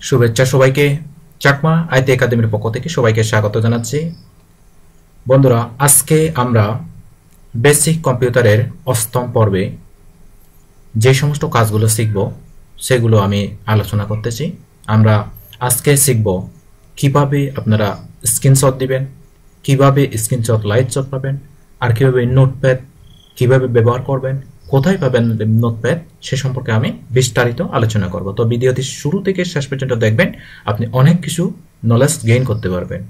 শুভেচ্ছা সবাইকে। চাকমা আইটি একাডেমির পক্ষ থেকে সবাইকে স্বাগত জানাচ্ছি। বন্ধুরা, আজকে আমরা বেসিক কম্পিউটারের অষ্টম পর্বে যে সমস্ত কাজগুলো শিখব সেগুলো আমি আলোচনা করতেছি। আমরা আজকে শিখব কিভাবে আপনারা স্ক্রিনশট দিবেন, কিভাবে স্ক্রিনশট লাইট শট পাবেন, আর কিভাবে নোটপ্যাড কিভাবে ব্যবহার করবেন, কোথায় পাবেন নোটপ্যাড সে সম্পর্কে আমি বিস্তারিত আলোচনা করব। তো ভিডিওটি শুরু থেকে শেষ পর্যন্ত দেখবেন, আপনি অনেক কিছু নলেজ গেইন করতে পারবেন।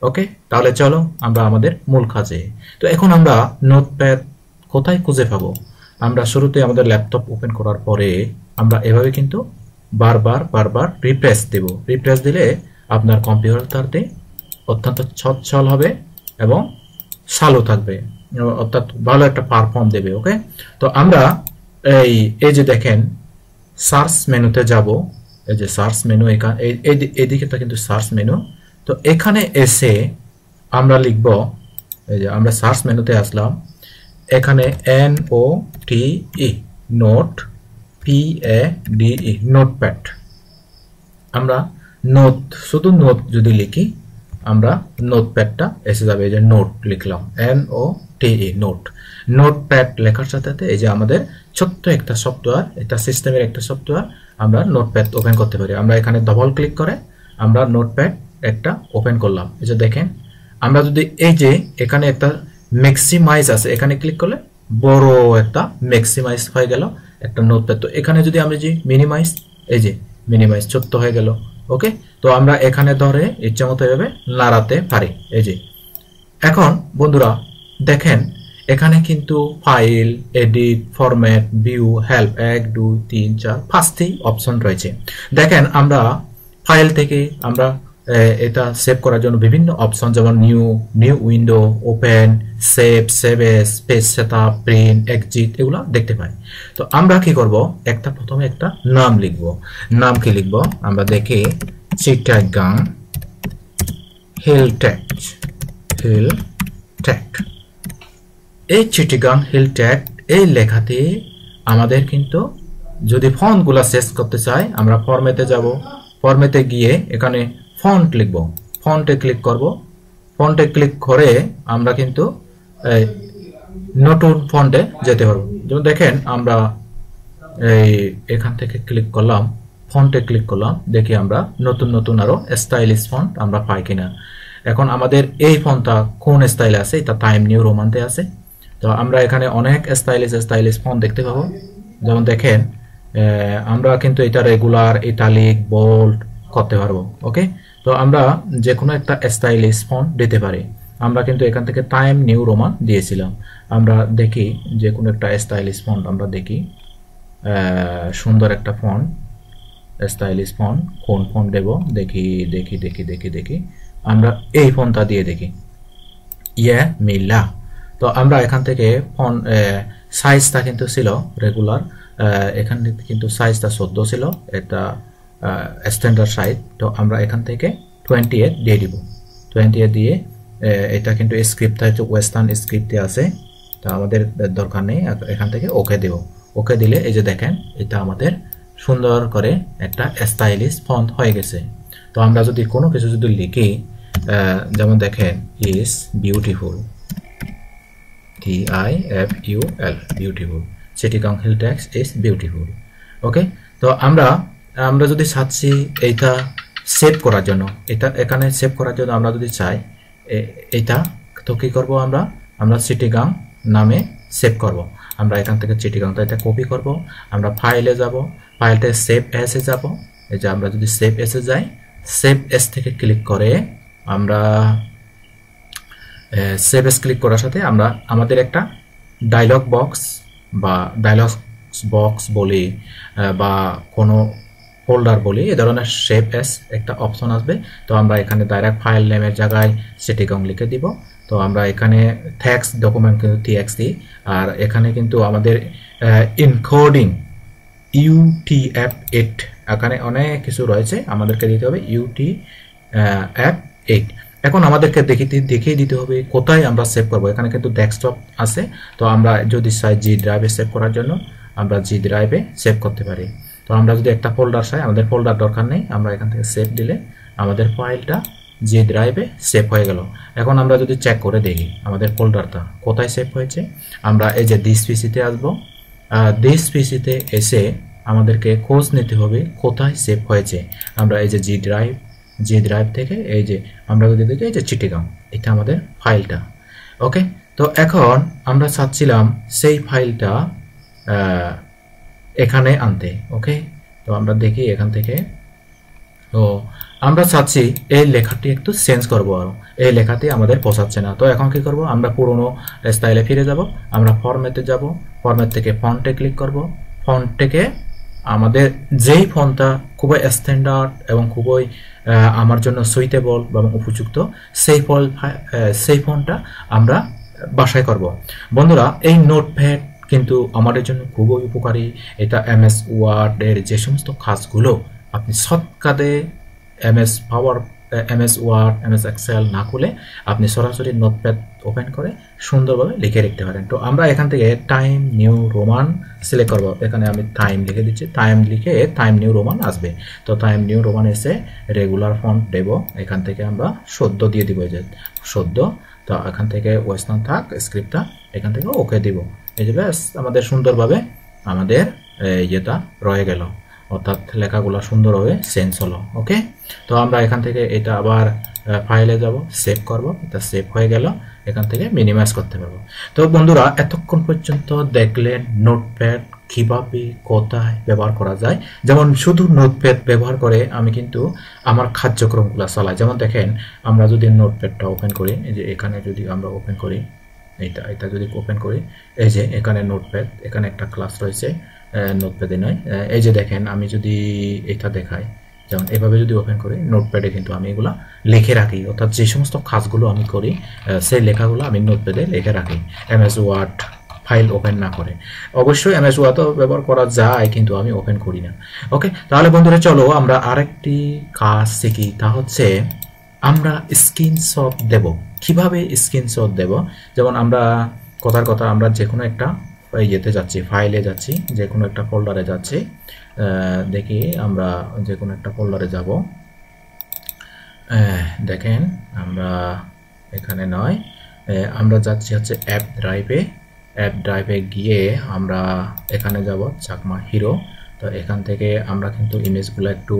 ওকে, তাহলে চলো আমরা আমাদের মূল কাজে। তো এখন আমরা নোটপ্যাড কোথায় খুঁজে পাবো? আমরা শুরুতে আমাদের ল্যাপটপ ওপেন করার পরে আমরা এভাবে কিন্তু বারবার রিফ্রেশ দেব। রিফ্রেশ দিলে আপনার কম্পিউটারতে অত্যন্ত সচ্ছল হবে এবং চালু থাকবে, অর্থাৎ ভালো একটা পারফর্ম দেবে। ওকে, তো আমরা এই যে দেখেন সার্চ মেনুতে যাব। এই যে সার্চ মেনু, এইদিকেটা কিন্তু সার্চ মেনু। তো এখানে এসে আমরা লিখব, এই যে আমরা সার্চ মেনুতে আসলাম, এখানে NOTE নোট PADE নোটপ্যাড। আমরা নোট, শুধু নোট যদি লিখি আমরা নোটপ্যাডটা এসে যাবে। এই যে নোট লিখলাম, NOTE নোট। নোটপ্যাড লেখার সাথে সাথে এই যে আমাদের ছোট্ট একটা সফটওয়্যার, এটা সিস্টেমের একটা সফটওয়্যার, আমরা নোটপ্যাড ওপেন করতে পারি। আমরা এখানে ডবল ক্লিক করে আমরা নোটপ্যাড একটা ওপেন করলাম। এই যে দেখেন, আমরা যদি এই যে এখানে একটা ম্যাক্সিমাইজ আছে, এখানে ক্লিক করলে বড় একটা ম্যাক্সিমাইজ হয়ে গেল একটা নোটপ্যাড। তো এখানে যদি আমরা যে মিনিমাইজ, এই যে মিনিমাইজ ছোট্ট হয়ে গেল। ওকে, তো আমরা এখানে ধরে ইচ্ছা মতো এভাবে নাড়াতে পারি। এই যে এখন বন্ধুরা দেখেন, এখানে কিন্তু file, edit, format, view, help 1 2 3 4 5টি অপশন রয়েছে। দেখেন আমরা ফাইল থেকে আমরা এটা সেভ করার জন্য বিভিন্ন অপশন, যেমন new window, open, save S, page setup, print, exit, এগুলো দেখতে পাই। তো আমরা কি করব, প্রথমে একটা নাম লিখব। নাম কি লিখব আমরা দেখি, চিটাগাং হিলটেক। এই চিটাগাং হিলটেক এই লেখাতে আমাদের কিন্তু যদি ফন্টগুলো চেঞ্জ করতে চাই, আমরা ফরম্যাটে যাব। ফরম্যাটে গিয়ে এখানে ফন্ট লিখব, ফন্টে ক্লিক করব। ফন্টে ক্লিক করে আমরা কিন্তু নতুন ফন্টে যেতে পারবো। যেমন দেখেন আমরা এখান থেকে ক্লিক করলাম, ফন্টে ক্লিক করলাম, দেখি আমরা নতুন আরো স্টাইলিশ ফন্ট আমরা পাই কিনা। এখন আমাদের এই ফন্টটা কোন স্টাইলে আছে, এটা টাইম নিউ রোমানতে আছে। তো আমরা এখানে অনেক স্টাইলিশ ফন্ট দেখতে পাবো। যেমন দেখেন আমরা কিন্তু এটা রেগুলার, ইটালিক, বোল্ড করতে পারবো। ওকে, তো আমরা যে কোনো একটা স্টাইলিশ ফন্ট দিতে পারি। আমরা কিন্তু এখান থেকে টাইম নিউ রোমান দিয়েছিলাম। আমরা দেখি যে কোনো একটা স্টাইলিশ ফন্ট, আমরা দেখি সুন্দর একটা ফন্ট, স্টাইলিশ ফন্ট, কোন ফন্ট দেব দেখি আমরা এই ফন্টটা দিয়ে দেখি, মিলা। তো আমরা এখান থেকে ফন্ট সাইজটা কিন্তু ছিল রেগুলার, এখানে কিন্তু সাইজটা 14 ছিল, এটা স্ট্যান্ডার্ড সাইজ। তো আমরা এখান থেকে 28 দিয়ে দিব। 28 দিয়ে এটা কিন্তু স্ক্রিপ্টটা হচ্ছে ওয়েস্টার্ন স্ক্রিপ্টে আছে, তো আমাদের দরকার নেই। এখান থেকে ওকে দেব। ওকে দিলে এই যে দেখেন এটা আমাদের সুন্দর করে একটা স্টাইলিশ ফন্ট হয়ে গেছে। তো আমরা যদি কোনো কিছু যদি লিখি, যেমন দেখেন is beautiful, TIFUL beautiful, Chittagong হিলটেক ইজ বিউটিফুল। ওকে, তো আমরা যদি চাচ্ছি এইটা সেভ করার জন্য, এটা এখানে সেভ করার জন্য আমরা যদি চাই এটা, তো কি করব, আমরা চিটাগাং নামে সেভ করব। আমরা এখান থেকে চিটাগাংটা এটা কপি করব, আমরা ফাইলে যাব, ফাইলটা সেভ এসে যাব। এই যে আমরা যদি সেভ এসে যাই, সেভ এস থেকে ক্লিক করে আমরা সেভ এস ক্লিক করার সাথে আমরা আমাদের একটা ডায়লগ বক্স বলি বা কোনো ফোল্ডার বলি, এ ধরনের সেভ এস একটা অপশন আসবে। তো আমরা এখানে ডাইরেক্ট ফাইল নেমের জায়গায় চিটাগাং লিখে দিব। তো আমরা এখানে টেক্সট ডকুমেন্ট কিন্তু TXT, আর এখানে কিন্তু আমাদের ইনকোডিং UTF-8, এখানে অনেক কিছু রয়েছে, আমাদেরকে দিতে হবে UTF-8। এখন আমাদেরকে দেখিয়ে দিতে হবে কোথায় আমরা সেভ করব। এখানে কিন্তু ডেস্কটপ আছে, তো আমরা যদি চাই জি ড্রাইভে সেভ করার জন্য আমরা জি ড্রাইভে সেভ করতে পারি। তো আমরা যদি একটা ফোল্ডার চাই, আমাদের ফোল্ডার দরকার নেই, আমরা এখান থেকে সেভ দিলে আমাদের ফাইলটা জি ড্রাইভে সেভ হয়ে গেল। এখন আমরা যদি চেক করে দেখি আমাদের ফোল্ডারটা কোথায় সেভ হয়েছে, আমরা এই যে দিস পিসিতে আসবো। দিস পিসিতে এসে আমাদেরকে খোঁজ নিতে হবে কোথায় সেভ হয়েছে। আমরা এই যে জি ড্রাইভ থেকে এই যে আমরা যদি দেখি এই যে চিটিগাং, এটা আমাদের ফাইলটা। ওকে, তো এখন আমরা চাচ্ছিলাম সেই ফাইলটা এখানে আনতে। ওকে, তো আমরা দেখি এখান থেকে, তো আমরা চাচ্ছি এই লেখাটি একটু চেঞ্জ করব, আর এই লেখাটি আমাদের পোষাচ্ছে না। তো এখন কি করব, আমরা পুরনো স্টাইলে ফিরে যাব। আমরা ফরম্যাটে যাব, ফরম্যাট থেকে ফন্টে ক্লিক করব। ফন্ট থেকে আমাদের যেই ফন্টটা খুবই স্ট্যান্ডার্ড এবং খুবই আমার জন্য সুইটেবল এবং উপযুক্ত সেই ফন্টটা আমরা বাছাই করব। বন্ধুরা, এই নোটপ্যাড কিন্তু আমাদের জন্য খুবই উপকারী। এটা এমএস ওয়ার্ডের যে সমস্ত কাজগুলো আপনি শর্টকাটে MS power, MS Word, MS Excel না খুলে আপনি সরাসরি নোটপ্যাড ওপেন করে সুন্দরভাবে লিখে রাখতে পারেন। তো আমরা এখান থেকে টাইম নিউ রোমান সিলেক্ট করব। এখানে আমি টাইম লিখে দিচ্ছি, টাইম লিখে টাইম নিউ রোমান আসবে। তো টাইম নিউ রোমান এসে রেগুলার ফন্ট দেব, এখান থেকে আমরা 14 দিয়ে দিব, এই যে 14। তো এখান থেকে ওয়েস্টার্ন থাক স্ক্রিপ্টটা, এখান থেকে ওকে দিব। এই যে ব্যাস আমাদের সুন্দরভাবে আমাদের ইয়েটা রয়ে গেল, অর্থাৎ লেখাগুলো সুন্দরভাবে চেঞ্জ হলো। ওকে, তো আমরা এখান থেকে এটা আবার ফাইলে যাব, সেভ করব। এটা সেভ হয়ে গেল, এখান থেকে মিনিমাইজ করতে পারবো। তো বন্ধুরা, এতক্ষণ পর্যন্ত দেখলেন নোটপ্যাড কিভাবে কোথায় ব্যবহার করা যায়। যেমন শুধু নোটপ্যাড ব্যবহার করে আমি কিন্তু আমার কার্যক্রমগুলো চালাই। যেমন দেখেন, আমরা যদি নোটপ্যাডটা ওপেন করি, এই যে এখানে যদি আমরা ওপেন করি, এটা যদি ওপেন করি, এই যে এখানে নোটপ্যাড, এখানে একটা ক্লাস রয়েছে, নোটপ্যাডে নয়। এই যে দেখেন, আমি যদি এটা দেখাই, যেমন এভাবে যদি ওপেন করি, নোটপ্যাডে কিন্তু আমি এগুলা লিখে রাখি, অর্থাৎ যে সমস্ত কাজগুলো আমি করি সেই লেখাগুলো আমি নোটপ্যাডে লিখে রাখি, এমএস ওয়ার্ড ফাইল ওপেন না করে। অবশ্যই এমএস ওয়ার্ডও ব্যবহার করা যায়, কিন্তু আমি ওপেন করি না। ওকে, তাহলে বন্ধুরা চলো আমরা আরেকটি কাজ শিখি, তা হচ্ছে আমরা স্ক্রিনশট দেব। কিভাবে স্ক্রিনশট দেব? যেমন আমরা কথার কথা, আমরা যে কোনো একটা ইয়েতে যাচ্ছি, ফাইলে যাচ্ছি, যে কোনো একটা ফোল্ডারে যাচ্ছি, দেখি আমরা যে কোনো একটা ফোল্ডারে যাব। দেখেন আমরা এখানে নয়, আমরা যাচ্ছি হচ্ছে অ্যাপ ড্রাইভে গিয়ে আমরা এখানে যাব চাকমা হিরো। তো এখান থেকে আমরা কিন্তু ইমেজগুলো একটু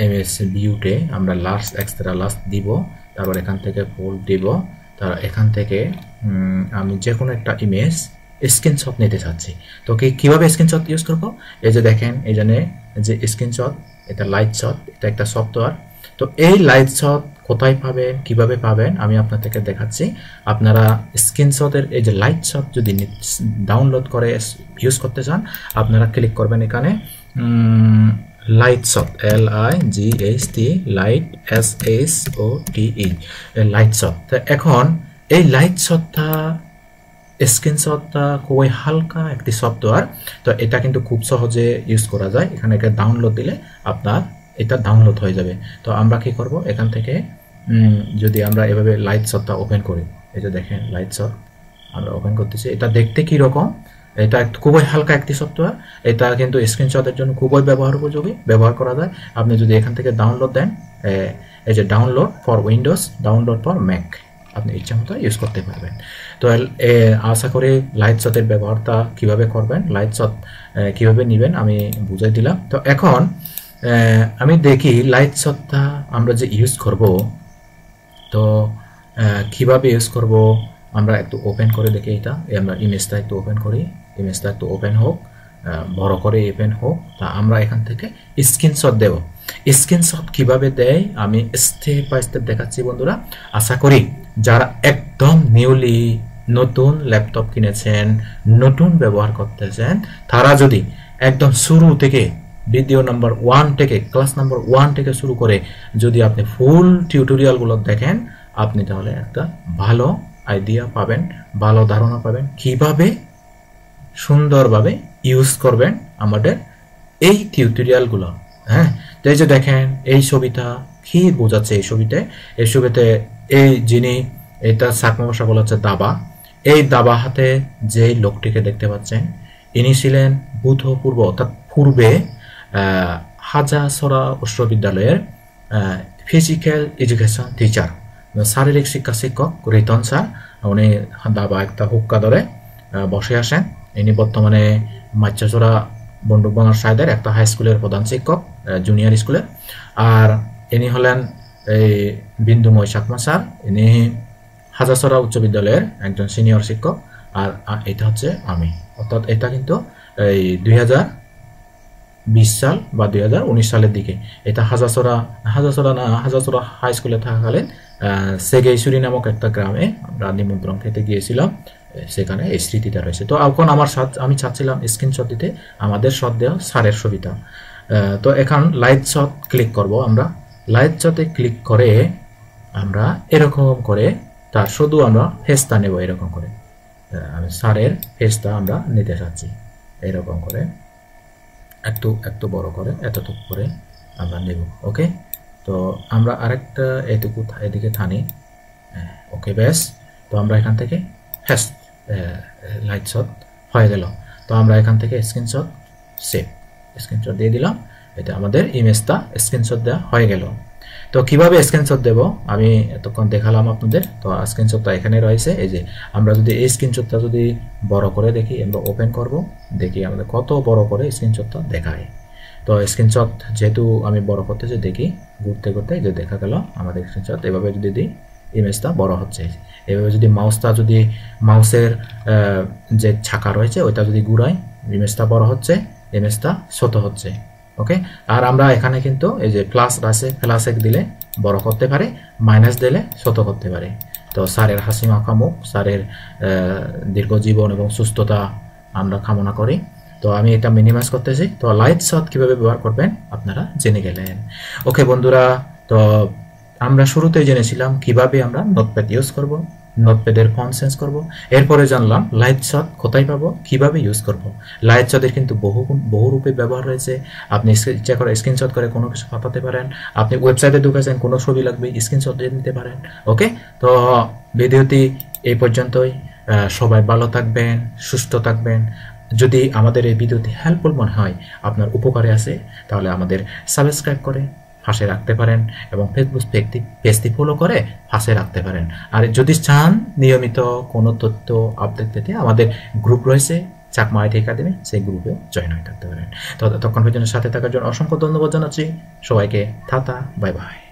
এমএস ভিউতে আমরা এক্সট্রা লাস্ট দিব, তারপর এখান থেকে ফোল্ড দিব। তার এখান থেকে আমি যে কোনো একটা ইমেজ স্ক্রিনশট নিতে চাচ্ছি। তো কিভাবে স্ক্রিনশট ইউজ করব? এই যে দেখেন, এই যে স্ক্রিনশট, এটা লাইট শট, এটা একটা সফটওয়্যার। তো এই লাইট শট কোথায় পাবেন, কিভাবে পাবেন আমি আপনাদেরকে দেখাচ্ছি। আপনারা স্ক্রিনশটের এই যে লাইট শট যদি ডাউনলোড করে ইউজ করতে চান, আপনারা ক্লিক করবেন এখানে light shot, LIGHT, light SHOTE, light shot. তো এখন এই লাইট শটটা স্ক্রিনশটটা খুবই হালকা একটি সফটওয়্যার। তো এটা কিন্তু খুব সহজে ইউজ করা যায়। এখানে ডাউনলোড দিলে আপনার এটা ডাউনলোড হয়ে যাবে। তো আমরা কি করব, এখান থেকে যদি আমরা এভাবে লাইট শটটা ওপেন করি, এই যে দেখেন লাইট শট আমরা ওপেন করতেছি, এটা দেখতে কি রকম, এটা খুবই হালকা একটি সফটওয়্যার। এটা কিন্তু স্ক্রিনশটের জন্য খুবই ব্যবহার উপযোগী, ব্যবহার করা যায়। আপনি যদি এখান থেকে ডাউনলোড দেন, এই যে download for Windows, download for Mac, আপনি ইচ্ছা মতো ইউজ করতে পারবেন। তো আশা করি লাইট শটের ব্যবহারটা কিভাবে করবেন, লাইট শট কিভাবে নেবেন আমি বুঝাই দিলাম। তো এখন আমি দেখি লাইট শটটা আমরা যে ইউজ করব, তো কিভাবে ইউজ করব আমরা একটু ওপেন করে দেখি। এটা আমরা ইমেজটা একটু ওপেন করি, ইমেজটা একটু ওপেন হোক, বড় করে ওপেন হোক। তা আমরা এখান থেকে স্ক্রিনশট দেব। স্ক্রিনশট কিভাবে দেয় আমি স্টেপ বাই স্টেপ দেখাচ্ছি বন্ধুরা। আশা করি যারা একদম নিউলি নতুন ল্যাপটপ কিনেছেন, নতুন ব্যবহার করতেছেন, তারা যদি একদম শুরু থেকে ভিডিও নাম্বার 1 থেকে, ক্লাস নাম্বার 1 থেকে শুরু করে যদি আপনি ফুল টিউটোরিয়ালগুলো দেখেন, আপনি তাহলে একটা ভালো আইডিয়া পাবেন, ভালো ধারণা পাবেন কিভাবে সুন্দরভাবে ইউজ করবেন আমাদের এই টিউটোরিয়ালগুলো। হ্যাঁ, তো এই যে দেখেন এই ছবিটা কি বোঝাচ্ছে, এই ছবিতে এই যিনি, এটা চাকমা ভাষা বলা হচ্ছে দাবা। এই দাবা হাতে যে লোকটিকে দেখতে পাচ্ছেন, ইনি ছিলেন বুদ্ধপূর্ব, অর্থাৎ পূর্বে হাজাসরা উচ্চ বিদ্যালয়ের ফিজিক্যাল এডুকেশন টিচার শারীরিক শিক্ষা শিক্ষক রিতন স্যার উনি দাবা একটা হুক্কা ধরে বসে আসেন। ইনি বর্তমানে মাচ্চাচড়া বন্দুকবাঙার সাহেদের একটা হাই স্কুলের প্রধান শিক্ষক জুনিয়র স্কুলের। আর ইনি হলেন এই বিন্দুময় চাকমা স্যার, ইনি হাজাসরা উচ্চ বিদ্যালয়ের একজন সিনিয়র শিক্ষক। আর এটা হচ্ছে আমি, অর্থাৎ এটা কিন্তু এই 2020 সাল বা 2019 সালের দিকে। এটা হাজাসরা হাই স্কুলে থাকাকালীন সেগেইসুরি নামক একটা গ্রামে আমরা নিমন্ত্রণ খেতে গিয়েছিলাম, সেখানে এই স্মৃতিটা রয়েছে। তো এখন আমি চাচ্ছিলাম স্ক্রিনশট দিতে আমাদের শট দেওয়া স্যারের ছবিটা। তো এখন লাইভ শট ক্লিক করব। আমরা লাইভ শটে ক্লিক করে আমরা এরকম করে তার শুধু আমরা ফেসটা নেব, এরকম করে আমি স্যারের ফেসটা আমরা নিতে চাচ্ছি, এরকম করে একটু বড় করে এতটুকু করে আমরা নেব। ওকে, তো আমরা আরেকটা এটুকু এদিকে টানি। ওকে, ব্যাস। তো আমরা এখান থেকে লাইট শট হয়ে গেল। তো আমরা এখান থেকে স্ক্রিনশট স্ক্রিনশট দিয়ে দিলাম। এটা আমাদের ইমেজটা স্ক্রিনশট দেওয়া হয়ে গেল। তো কিভাবে স্ক্রিনশট দেব আমি এতক্ষণ দেখালাম আপনাদের। তো স্ক্রিনশটটা এখানে রয়েছে। এই যে আমরা যদি এই স্ক্রিনশটটা যদি বড় করে দেখি, আমরা ওপেন করব, দেখি আমাদের কত বড় করে স্ক্রিনশটটা দেখায়। তো স্ক্রিনশট যেহেতু আমি বড় করতে যে দেখি ঘুরতে ঘুরতে যে দেখা গেল আমাদের স্ক্রিনশট। এভাবে যদি দিই ইমেজটা বড় হচ্ছে। এভাবে যদি মাউসের যে ছাকা রয়েছে ওইটা যদি ঘুরাই ইমেজটা বড় হচ্ছে, ইমেজটা ছোট হচ্ছে। ওকে, আর আমরা এখানে কিন্তু এই যে প্লাস আছে, প্লাস এক দিলে বড় করতে পারে, মাইনাস দিলে ছোট করতে পারে। তো স্যারের হাসি মাখা মুখ, স্যারের দীর্ঘ জীবন এবং সুস্থতা আমরা কামনা করি। তো আমি এটা মিনিমাইজ করতেছি। তো লাইট শট কিভাবে ব্যবহার করবেন আপনারা জেনে গেলেন। ওকে বন্ধুরা, তো আমরা শুরুতেই জেনেছিলাম কিভাবে আমরা নোটপ্যাড ইউজ করব, নোটপ্যাডের ফন্ট চেঞ্জ করব। এরপরে জানলাম লাইট শট কোথায় পাবো, কিভাবে ইউজ করব। লাইট শটের কিন্তু বহু রূপে ব্যবহার রয়েছে। আপনি ইচ্ছা করে স্ক্রিনশট করে কোনো কিছু পাঠাতে পারেন, আপনি ওয়েবসাইটে ঢুকেছেন কোনো ছবি লাগবে স্ক্রিনশট দিয়ে নিতে পারেন। ওকে, তো ভিডিওটি এই পর্যন্তই। সবাই ভালো থাকবেন, সুস্থ থাকবেন। যদি আমাদের এই ভিডিওটি হেল্পফুল মনে হয়, আপনার উপকারে আছে, তাহলে আমাদের সাবস্ক্রাইব করে পাশে রাখতে পারেন এবং ফেসবুক পেজটি ফলো করে পাশে রাখতে পারেন। আর যদি চান নিয়মিত কোনো তথ্য আপডেট পেতে আমাদের গ্রুপ রয়েছে চাকমা আইটি একাডেমি, সেই গ্রুপে জয়েন হয়ে থাকতে পারেন। তো ততক্ষণ পর্যন্ত সাথে থাকার জন্য অসংখ্য ধন্যবাদ জানাচ্ছি সবাইকে। Tata, bye bye.